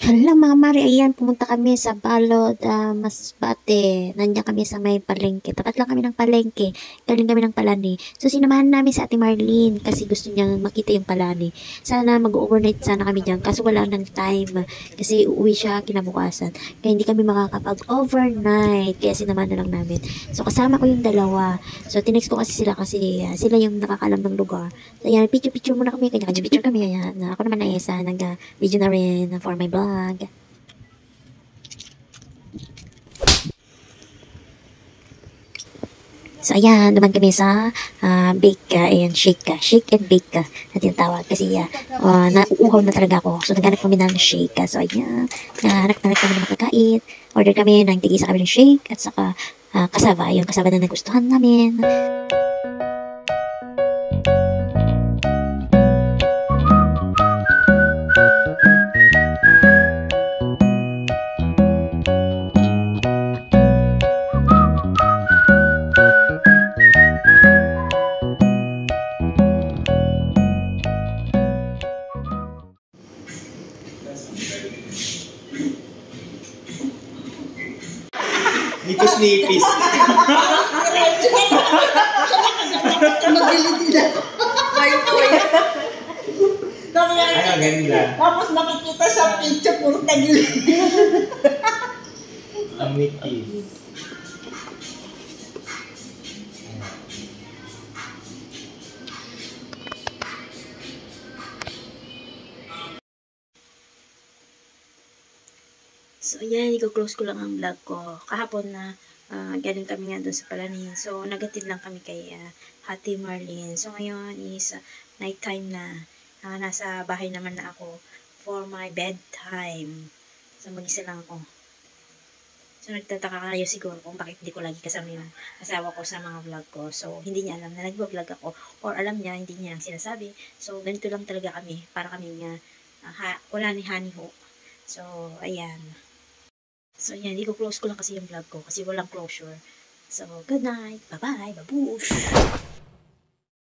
Hala mga mare, ayan, pumunta kami sa Balod, Masbate. Nandiyan kami sa may palengke. Tapat lang kami ng palengke. Galing kami ng Palani. So, sinamahan namin si Ate Marlene kasi gusto niyang makita yung Palani. Sana mag-overnight sana kami dyan. Kaso wala ng time kasi uuwi siya kinabukasan. Kaya hindi kami makakapag-overnight. Kaya sinamahan na lang namin. So, kasama ko yung dalawa. So, tinext ko kasi sila yung nakakalam ng lugar. So, ayan, picture-picture muna kami. Kanya-kanya picture kami. Ayan, ako naman na isa. Video na rin for my vlog. So, ayan, naman kami sa bake and shake. Shake and bake na tinatawag. Kasi nauuhaw na talaga ako. So, naghanap kami ng shake. So, ayan, nahanap kami ng makakain. Order kami ng tigisa kami ng shake at saka kasaba. Yung kasaba na nagustuhan namin. Nipis-nipis. Magilid ako. Ay, maganda. Tapos makikita sa picture, puro tagilid. Ang nipis. So, ayan, i-close ko lang ang vlog ko. Kahapon na galing kami nga doon sa Palani. So, nagatid lang kami kay Ate Marlene. So, ngayon is night time na. Nasa bahay naman na ako for my bedtime. So, mag-isa lang ako. So, nagtataka kayo siguro kung bakit hindi ko lagi kasama yung asawa ko sa mga vlog ko. So, hindi niya alam na nagbablog ako. Or alam niya, hindi niya lang sinasabi. So, ganito lang talaga kami. Para kami nga, wala ni Honey Ho. So, ayan. So, yan. I-close ko lang kasi yung vlog ko kasi walang closure. So, good night. Bye-bye. Babush!